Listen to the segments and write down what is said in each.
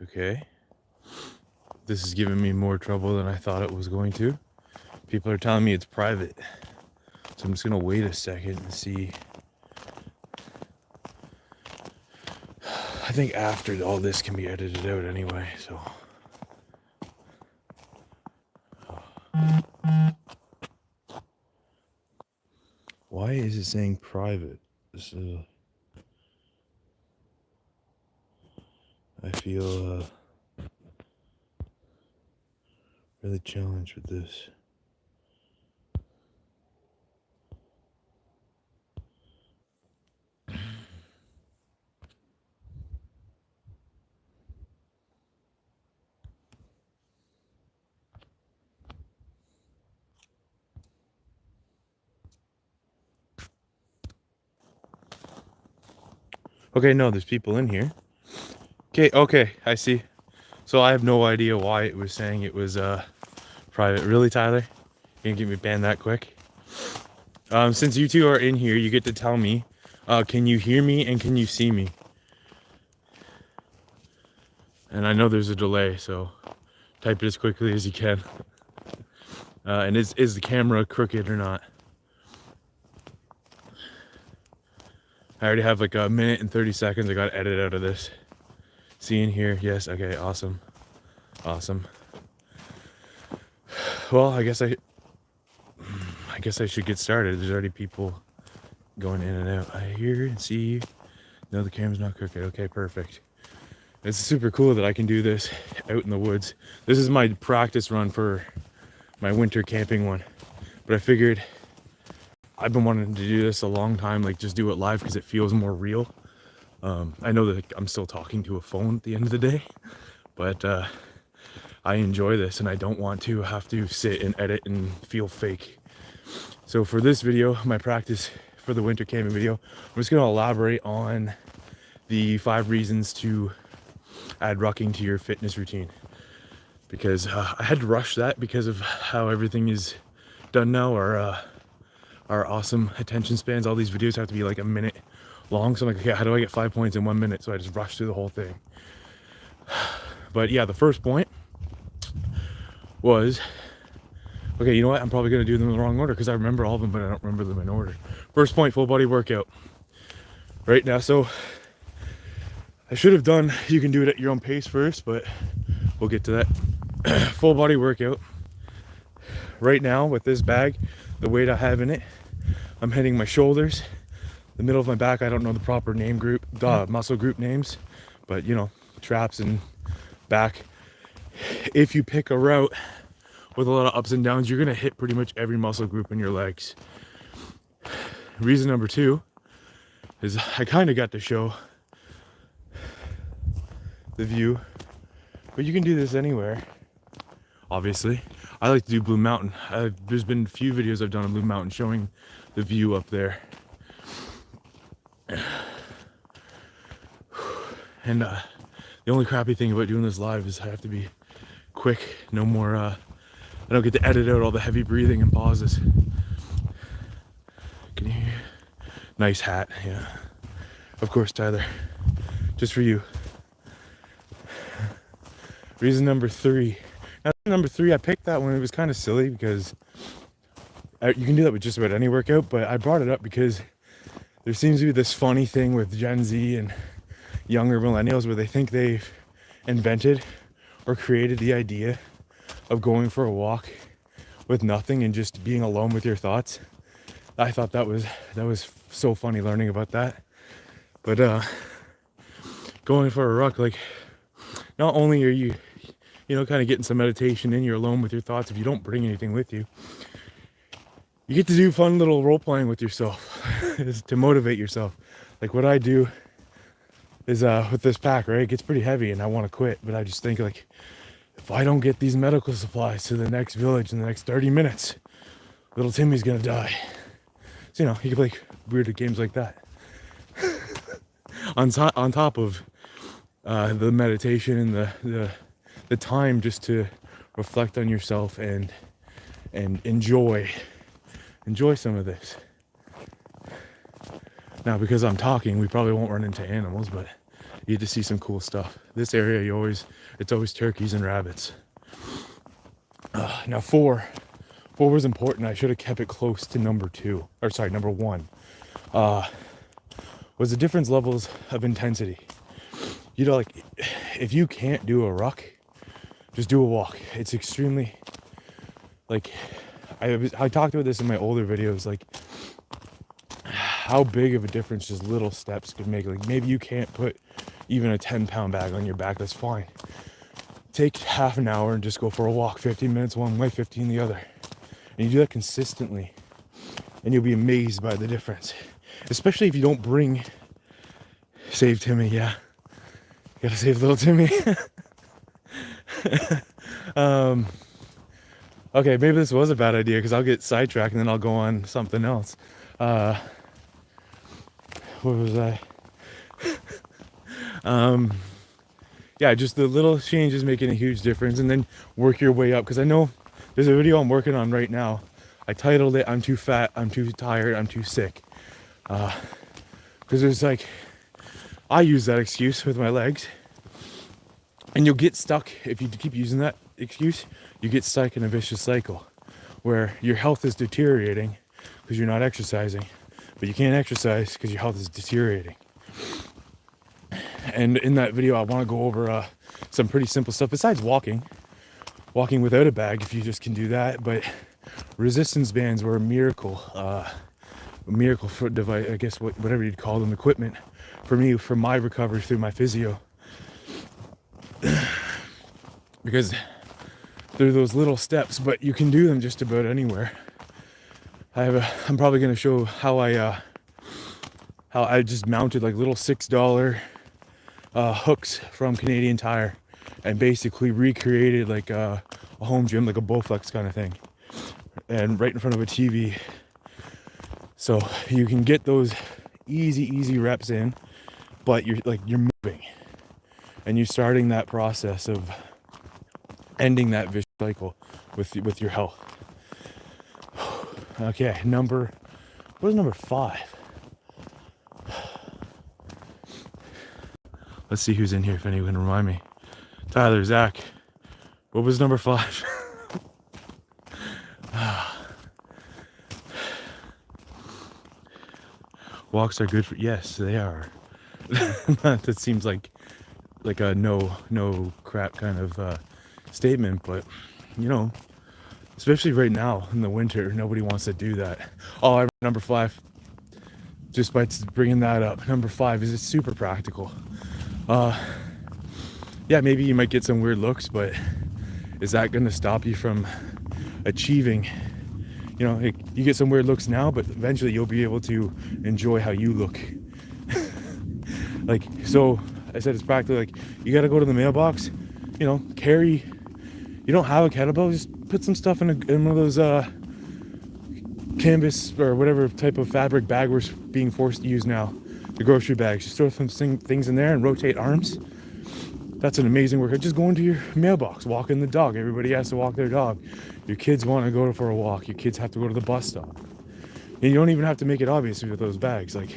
Okay. This is giving me more trouble than I thought it was going to. People are telling me it's private. So I'm just gonna wait a second and see. I think after all this can be edited out anyway, so. Why is it saying private? This is, I feel really challenged with this. Okay, no, there's people in here. Okay, I see. So I have no idea why it was saying it was private. Really, Tyler? You gonna get me banned that quick? Since you two are in here, you get to tell me, can you hear me and can you see me? And I know there's a delay, so type it as quickly as you can. And is the camera crooked or not? I already have like a minute and 30 seconds. I got to edit out of this. See in here? Yes. Okay. Awesome. Awesome. Well, I guess I should get started. There's already people going in and out. I hear and see you. No, the camera's not crooked. Okay, perfect. It's super cool that I can do this out in the woods. This is my practice run for my winter camping one. But I figured I've been wanting to do this a long time, like just do it live because it feels more real. I know that I'm still talking to a phone at the end of the day, but I enjoy this and I don't want to have to sit and edit and feel fake. So for this video, my practice for the winter camping video, I'm just going to elaborate on the 5 reasons to add rucking to your fitness routine. Because I had to rush that because of how everything is done now. Our awesome attention spans, all these videos have to be like a minute long. So I'm like, okay, how do I get 5 points in 1 minute? So I just rushed through the whole thing. But yeah, the first point was, okay, you know what? I'm probably going to do them in the wrong order because I remember all of them, but I don't remember them in order. First point, full body workout. Right now, so I should have done, you can do it at your own pace first, but we'll get to that. Full body workout. Right now with this bag, the weight I have in it, I'm hitting my shoulders, the middle of my back. I don't know the proper name group, muscle group names, but you know, traps and back. If you pick a route with a lot of ups and downs, you're gonna hit pretty much every muscle group in your legs. Reason number 2 is I kind of got to show the view, but you can do this anywhere. Obviously, I like to do Blue Mountain. There's been a few videos I've done on Blue Mountain showing the view up there. And the only crappy thing about doing this live is I have to be quick. No more, I don't get to edit out all the heavy breathing and pauses. Can you hear? Nice hat, yeah. Of course, Tyler. Just for you. Reason number 3. Now, number 3, I picked that one. It was kind of silly because you can do that with just about any workout, but I brought it up because there seems to be this funny thing with Gen Z and younger millennials where they think they've invented or created the idea of going for a walk with nothing and just being alone with your thoughts. I thought that was so funny learning about that. But going for a ruck, like, not only are you kind of getting some meditation in, you're alone with your thoughts. If you don't bring anything with you, you get to do fun little role playing with yourself to motivate yourself. Like what I do is with this pack, right? It gets pretty heavy and I want to quit, but I just think like, if I don't get these medical supplies to the next village in the next 30 minutes, little Timmy's gonna die. So, you know, you can play weird games like that. on top of the meditation and the time just to reflect on yourself and enjoy some of this. Now, because I'm talking, we probably won't run into animals, but you get to see some cool stuff. This area, it's always turkeys and rabbits. Now four was important. I should have kept it close to number one. Was the different levels of intensity. You know, like if you can't do a ruck, just do a walk. It's extremely, like, I talked about this in my older videos, like how big of a difference just little steps could make. Like maybe you can't put even a 10-pound bag on your back, that's fine. Take half an hour and just go for a walk, 15 minutes one way, 15 the other. And you do that consistently and you'll be amazed by the difference. Especially if you don't bring, save Timmy, yeah. Gotta save little Timmy. Okay, maybe this was a bad idea because I'll get sidetracked and then I'll go on something else. What was I? Yeah, just the little changes making a huge difference, and then work your way up. Because I know there's a video I'm working on right now. I titled it, I'm too fat, I'm too tired, I'm too sick. Because there's like, I use that excuse with my legs. And you'll get stuck, if you keep using that excuse, you get stuck in a vicious cycle where your health is deteriorating because you're not exercising, but you can't exercise because your health is deteriorating. And in that video, I want to go over some pretty simple stuff besides walking without a bag, if you just can do that. But resistance bands were a miracle for device, I guess, whatever you'd call them, equipment for me, for my recovery through my physio. Because they're those little steps, but you can do them just about anywhere. I'm probably going to show how I just mounted like little $6 hooks from Canadian Tire and basically recreated like a home gym, like a Bowflex kind of thing, and right in front of a TV. So you can get those easy reps in, but you're moving and you're starting that process of ending that vicious cycle with your health. Okay, what was number 5? Let's see who's in here, if anyone can remind me. Tyler, Zach, what was number 5? Walks are good for, yes, they are. That seems like a no crap kind of statement, but you know, especially right now in the winter, nobody wants to do that. Oh, I remember number 5. Just by bringing that up, number 5 is it's super practical. Yeah, maybe you might get some weird looks, but is that going to stop you from achieving? You know, you get some weird looks now, but eventually you'll be able to enjoy how you look. Like, so I said it's practical. Like, you got to go to the mailbox, you know, you don't have a kettlebell, just put some stuff in one of those canvas or whatever type of fabric bag we're being forced to use now, the grocery bags. Just throw some things in there and rotate arms. That's an amazing workout. Just go into your mailbox, walking the dog. Everybody has to walk their dog. Your kids want to go for a walk. Your kids have to go to the bus stop. And you don't even have to make it obvious with those bags. Like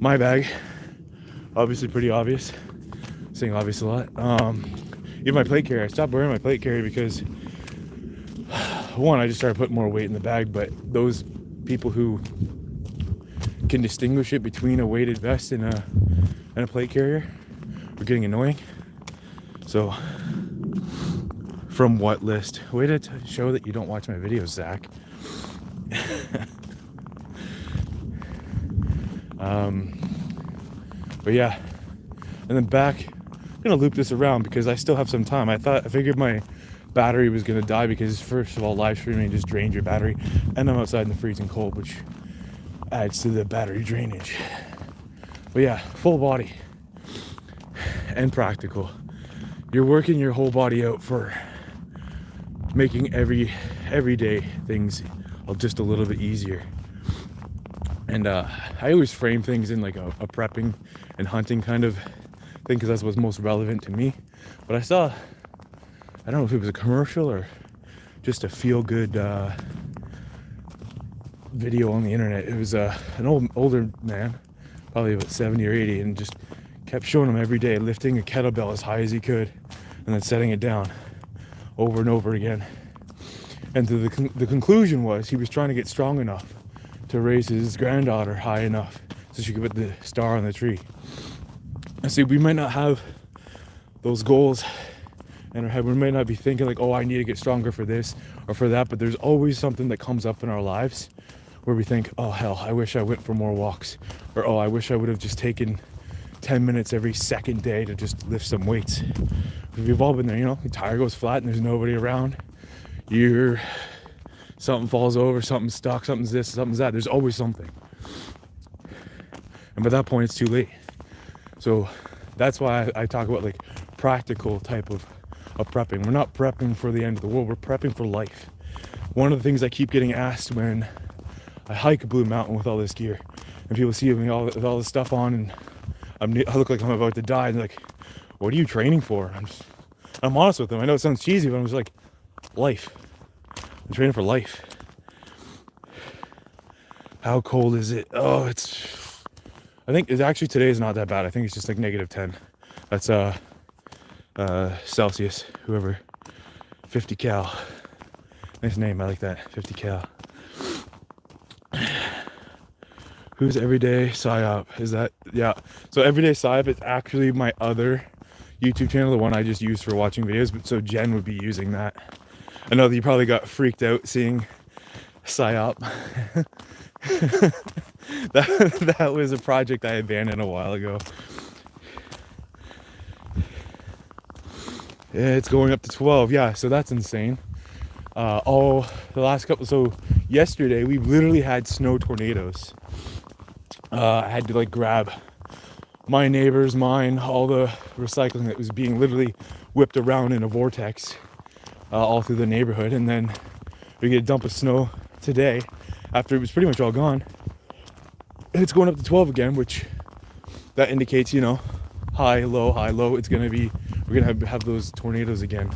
my bag, obviously pretty obvious. I'm saying obvious a lot. Even my plate carrier. I stopped wearing my plate carrier because one, I just started putting more weight in the bag, but those people who can distinguish it between a weighted vest and a plate carrier are getting annoying. So, from what list? Way to show that you don't watch my videos, Zach. But yeah, and then back, I'm gonna loop this around because I still have some time. I figured my battery was gonna die because, first of all, live streaming just drains your battery, and I'm outside in the freezing cold, which adds to the battery drainage. But yeah, full body and practical. You're working your whole body out for making everyday things just a little bit easier. And I always frame things in like a prepping and hunting kind of thing because that's what's most relevant to me. But I saw, I don't know if it was a commercial or just a feel-good video on the internet. It was an older man, probably about 70 or 80, and just kept showing him every day, lifting a kettlebell as high as he could and then setting it down over and over again. And the conclusion was he was trying to get strong enough to raise his granddaughter high enough so she could put the star on the tree. I see, we might not have those goals in our head. We might not be thinking like, oh, I need to get stronger for this or for that, but there's always something that comes up in our lives where we think, oh hell, I wish I went for more walks, or oh, I wish I would have just taken 10 minutes every second day to just lift some weights. We've all been there, you know, the tire goes flat and there's nobody around. Something falls over, something's stuck, something's this, something's that. There's always something. And by that point, it's too late. So that's why I talk about like practical type of prepping. We're not prepping for the end of the world, we're prepping for life. One of the things I keep getting asked when I hike Blue Mountain with all this gear, and people see me with all this stuff on, and I look like I'm about to die, and they're like, what are you training for? I'm honest with them. I know it sounds cheesy, but I'm just like, life. I'm training for life. How cold is it? Oh, I think it's actually, today is not that bad. I think it's just like -10. That's Celsius, whoever. 50 cal. Nice name, I like that. 50 cal. Who's Everyday Psyop? Is that, yeah. So Everyday Psyop is actually my other YouTube channel, the one I just use for watching videos, but so Jen would be using that. I know that you probably got freaked out seeing Psyop. that was a project I abandoned a while ago. Yeah, it's going up to 12. Yeah, so that's insane. The last couple, so yesterday we literally had snow tornadoes. I had to like grab my neighbors, mine, all the recycling that was being literally whipped around in a vortex all through the neighborhood, and then we get a dump of snow today after it was pretty much all gone, and it's going up to 12 again, which that indicates, you know, high low. It's gonna be, we're gonna have those tornadoes again.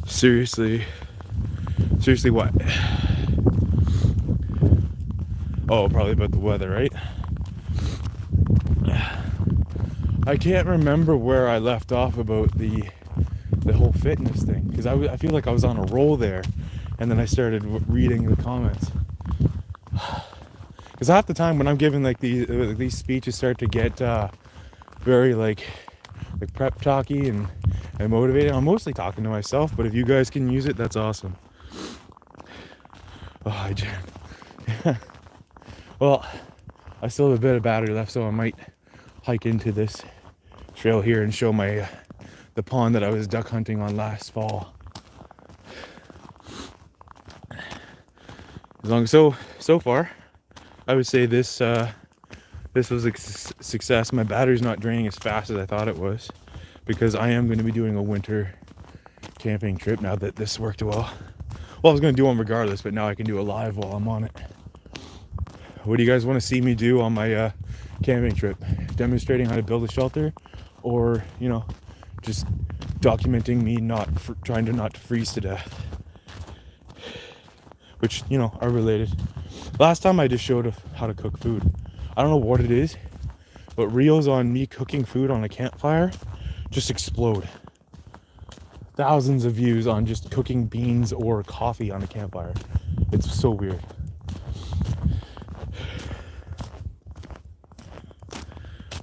Seriously what? Oh, probably about the weather, right? I can't remember where I left off about the whole fitness thing, because I feel like I was on a roll there, and then I started reading the comments. Because half the time when I'm giving like these speeches start to get very like prep talky and motivated, I'm mostly talking to myself, but if you guys can use it, that's awesome. Oh, hi Jen. Well, I still have a bit of battery left, so I might hike into this trail here and show my the pond that I was duck hunting on last fall. As long as so far, I would say this was a success. My battery's not draining as fast as I thought it was, because I am going to be doing a winter camping trip now that this worked well. Well, I was going to do one regardless, but now I can do it live while I'm on it. What do you guys want to see me do on my camping trip? Demonstrating how to build a shelter, or, you know, just documenting me trying to not freeze to death, which, you know, are related. Last time I just showed how to cook food. I don't know what it is, but reels on me cooking food on a campfire just explode. Thousands of views on just cooking beans or coffee on a campfire. It's so weird.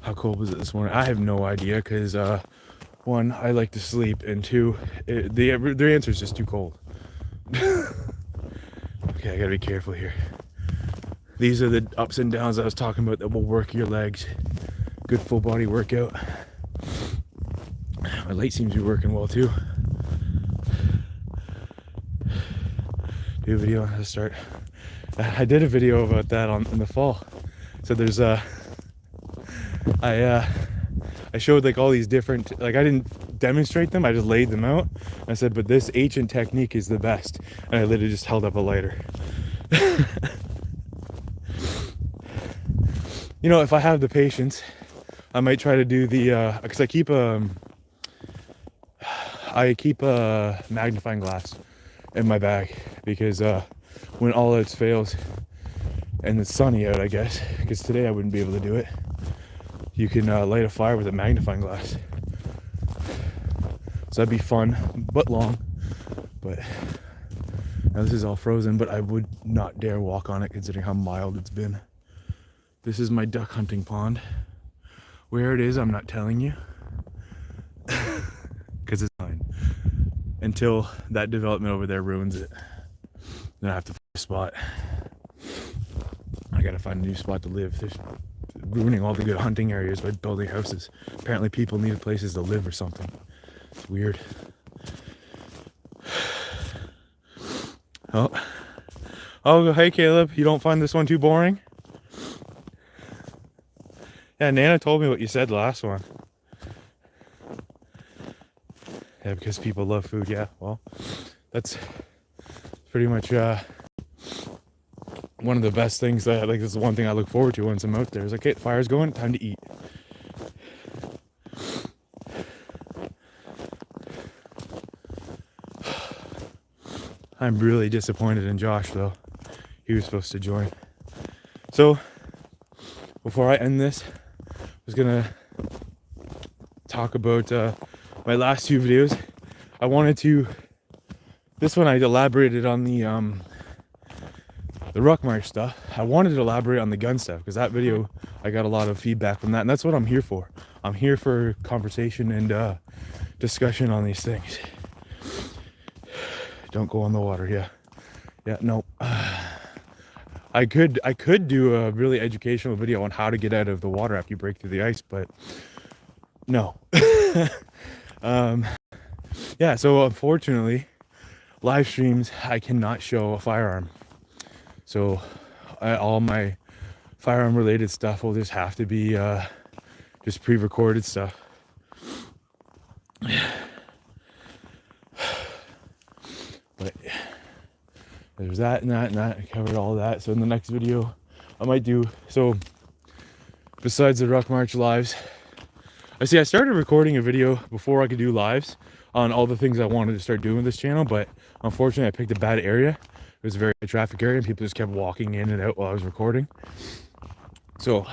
How cold was it this morning? I have no idea, because one, I like to sleep, and two, their answer is just too cold. Okay, I gotta be careful here. These are the ups and downs I was talking about that will work your legs. Good full body workout. My light seems to be working well too. Do a video on how to start. I did a video about that in the fall. So there's I showed like all these different, like I didn't demonstrate them, I just laid them out. I said, but this ancient technique is the best. And I literally just held up a lighter. You know, if I have the patience, I might try to do the, because I keep a magnifying glass in my bag, because when all else fails, and it's sunny out, I guess, because today I wouldn't be able to do it. You can light a fire with a magnifying glass. So that'd be fun, but long. But now this is all frozen, but I would not dare walk on it considering how mild it's been. This is my duck hunting pond. Where it is, I'm not telling you. Because it's fine. Until that development over there ruins it. Then I have to find a spot. I gotta find a new spot to live. They're ruining all the good hunting areas by building houses. Apparently people need places to live or something. It's weird. Oh, hey Caleb, you don't find this one too boring? Yeah, Nana told me what you said the last one. Yeah, because people love food. Yeah, well, that's pretty much one of the best things that, like, this is one thing I look forward to once I'm out there. Is like, okay, the fire's going, time to eat. I'm really disappointed in Josh though. He was supposed to join. So before I end this, I was gonna talk about my last two videos. I wanted to, this one I elaborated on the ruck march stuff. I wanted to elaborate on the gun stuff because that video, I got a lot of feedback from that, and that's what I'm here for. I'm here for conversation and discussion on these things. Don't go on the water. Yeah, no. I could do a really educational video on how to get out of the water after you break through the ice, but no. Yeah, so unfortunately, live streams, I cannot show a firearm. So all my firearm related stuff will just have to be just pre-recorded stuff. But there's that and that and that. I covered all that. So in the next video, I might do, so besides the Ruck March lives, I started recording a video before I could do lives on all the things I wanted to start doing with this channel, but unfortunately I picked a bad area. It was a very high traffic area and people just kept walking in and out while I was recording. So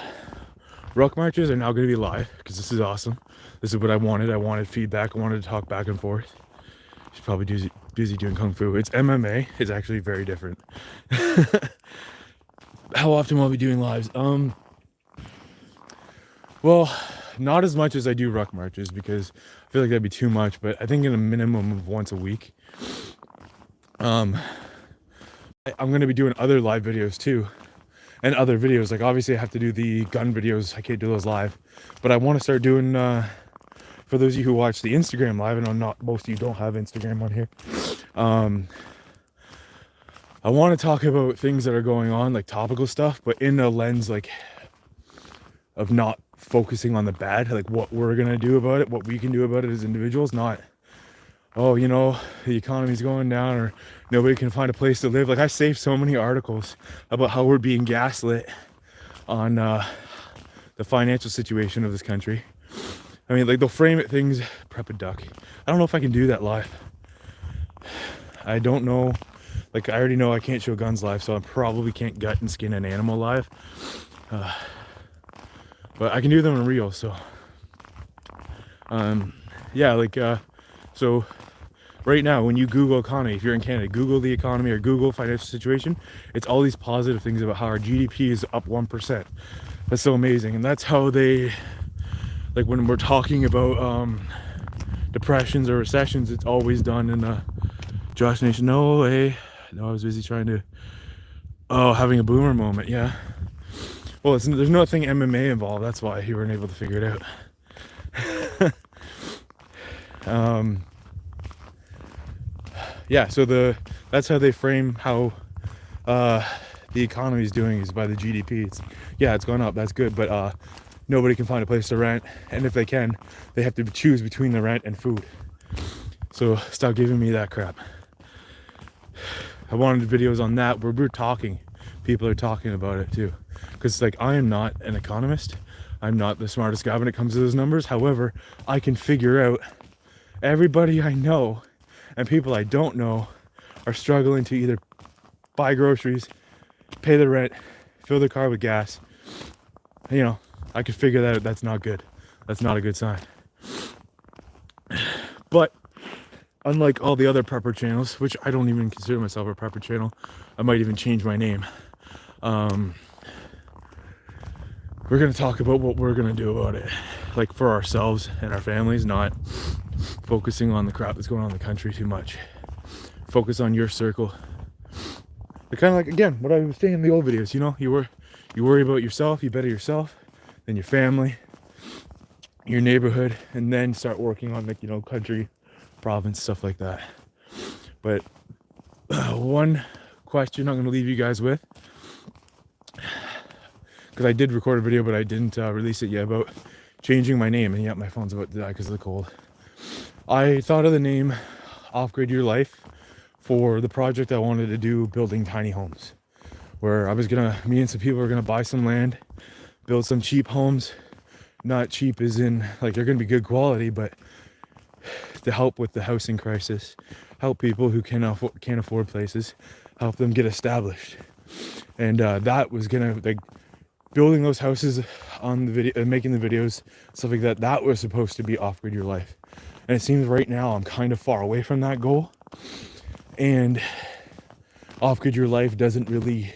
Ruck Marches are now going to be live because this is awesome. This is what I wanted. I wanted feedback. I wanted to talk back and forth. She's probably busy doing Kung Fu. It's MMA. It's actually very different. How often will I be doing lives? Well, not as much as I do Ruck Marches because I feel like that'd be too much, but I think in a minimum of once a week. I'm going to be doing other live videos too, and other videos. Like obviously I have to do the gun videos. I can't do those live, but I want to start doing, for those of you who watch the Instagram live, I know not most of you don't have Instagram on here. I want to talk about things that are going on, like topical stuff, but in a lens like of not focusing on the bad, like what we're gonna do about it, what we can do about it as individuals, not, oh, you know, the economy's going down or nobody can find a place to live. Like I saved so many articles about how we're being gaslit on the financial situation of this country. I mean, like they'll frame it things, prep a duck. I don't know if I can do that live. I don't know. Like I already know I can't show guns live, so I probably can't gut and skin an animal live. But I can do them in real, so. Yeah, like, so right now when you Google economy, if you're in Canada, Google the economy or Google financial situation, it's all these positive things about how our GDP is up 1%. That's so amazing. And that's how they, like when we're talking about depressions or recessions, it's always done in Josh Nation. No way. No, I was busy trying to, having a boomer moment. Yeah. Well, there's nothing MMA involved. That's why you weren't able to figure it out. Yeah, so that's how they frame how the economy is doing, is by the GDP. It's gone up, that's good, but nobody can find a place to rent, and if they can, they have to choose between the rent and food. So stop giving me that crap. I wanted videos on that where we're talking, people are talking about it too, because like I am not an economist, I'm not the smartest guy when it comes to those numbers. However, I can figure out everybody I know and people I don't know are struggling to either buy groceries, pay the rent, fill the car with gas, you know, I could figure that out. That's not good. That's not a good sign. But unlike all the other prepper channels, which I don't even consider myself a prepper channel, I might even change my name. We're gonna talk about what we're gonna do about it, like for ourselves and our families, not focusing on the crap that's going on in the country too much. Focus on your circle. But kind of like, again, what I was saying in the old videos, you know, you worry about yourself, you better yourself, then your family, your neighborhood, and then start working on, like, you know, country, province, stuff like that. But one question I'm going to leave you guys with, because I did record a video but I didn't release it yet, about changing my name, and yeah, my phone's about to die because of the cold. I thought of the name Off-Grid Your Life for the project I wanted to do, building tiny homes, where me and some people were gonna buy some land, build some cheap homes. Not cheap as in like they're gonna be good quality, but to help with the housing crisis, help people who can't afford places, help them get established. And that was gonna, like, building those houses on the video, making the videos, stuff like that, that was supposed to be Off-Grid Your Life. And it seems right now I'm kind of far away from that goal, and Off-Grid Your Life doesn't really,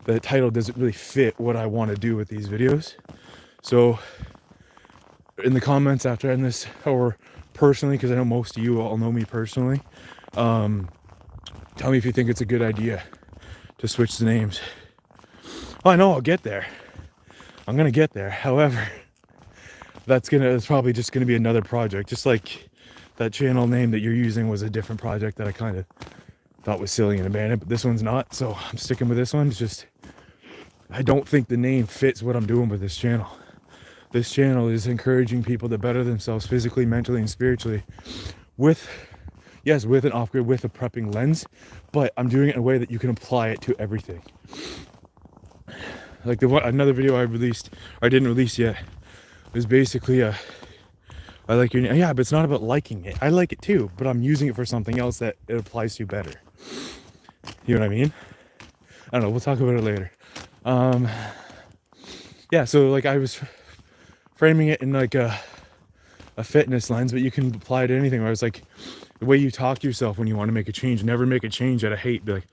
the title doesn't really fit what I want to do with these videos. So in the comments after I end this, or personally, because I know most of you all know me personally, tell me if you think it's a good idea to switch the names. I know I'll get there. I'm gonna get there. However, it's probably just gonna be another project, just like that channel name that you're using was a different project that I kind of thought was silly and abandoned, but this one's not, so I'm sticking with this one. It's just, I don't think the name fits what I'm doing with this channel. This channel is encouraging people to better themselves physically, mentally, and spiritually with an off-grid, with a prepping lens, but I'm doing it in a way that you can apply it to everything. Like another video I didn't release yet, was basically I like your name. Yeah, but it's not about liking it. I like it too, but I'm using it for something else that it applies to better. You know what I mean? I don't know, we'll talk about it later. Yeah, so like I was framing it in like a fitness lens, but you can apply it to anything. Where I was like, the way you talk to yourself when you want to make a change, never make a change out of hate. Be like,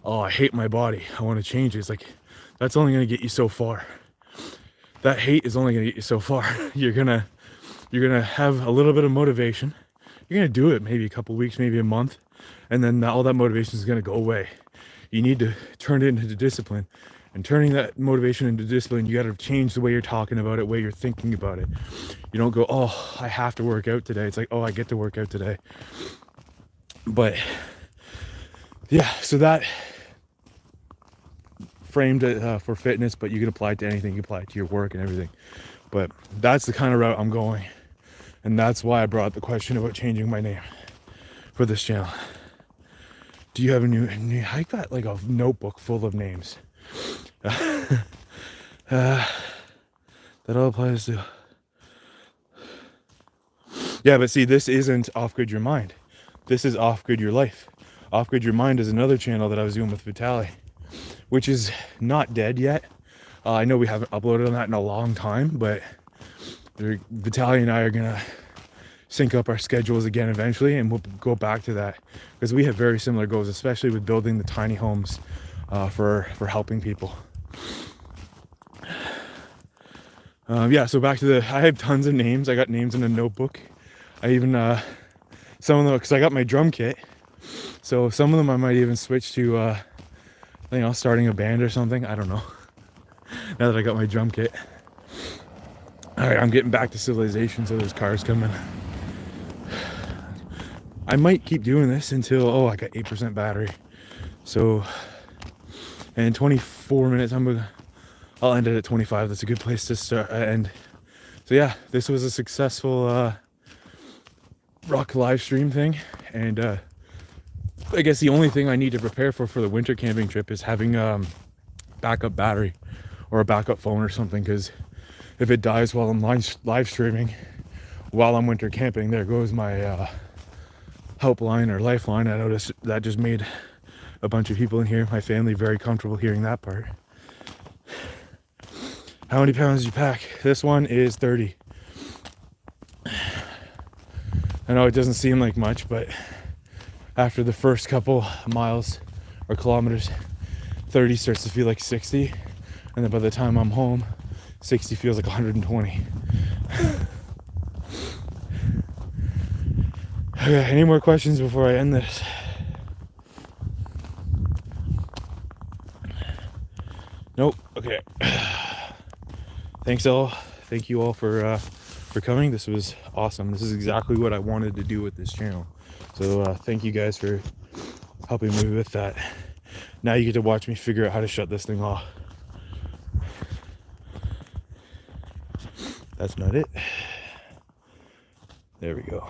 oh, I hate my body, I want to change it. It's like, that's only going to get you so far. That hate is only going to get you so far. You're gonna have a little bit of motivation. You're gonna do it maybe a couple weeks, maybe a month, and then all that motivation is gonna go away. You need to turn it into discipline, and turning that motivation into discipline, you got to change the way you're talking about it, the way you're thinking about it. You don't go, oh, I have to work out today. It's like, oh, I get to work out today. But yeah, so that framed it for fitness, but you can apply it to anything. You can apply it to your work and everything. But that's the kind of route I'm going, and that's why I brought up the question about changing my name for this channel. Do you have a new I got like a notebook full of names. That all applies to. Yeah, but see, this isn't Off-Grid Your Mind. This is Off-Grid Your Life. Off-Grid Your Mind is another channel that I was doing with Vitaly, which is not dead yet. I know we haven't uploaded on that in a long time, but Vitaly and I are gonna sync up our schedules again eventually, and we'll go back to that because we have very similar goals, especially with building the tiny homes for helping people. Yeah, so back to I have tons of names. I got names in a notebook. I even some of them, because I got my drum kit, so some of them I might even switch to you know, starting a band or something. I don't know. Now that I got my drum kit. All right, I'm getting back to civilization, so there's cars coming. I might keep doing this until, I got 8% battery. So, and in 24 minutes, I'll end it at 25. That's a good place to start. And so yeah, this was a successful rock live stream thing. And I guess the only thing I need to prepare for the winter camping trip is having backup battery or a backup phone or something, because if it dies while I'm live streaming while I'm winter camping, there goes my helpline or lifeline. I noticed that just made a bunch of people in here, my family, very comfortable hearing that part. How many pounds did you pack? This one is 30. I know it doesn't seem like much, but after the first couple miles or kilometers, 30 starts to feel like 60. And then by the time I'm home, 60 feels like 120. Okay, any more questions before I end this? Nope. Okay. Thanks all. Thank you all for coming. This was awesome. This is exactly what I wanted to do with this channel. So thank you guys for helping me with that. Now you get to watch me figure out how to shut this thing off. That's not it. There we go.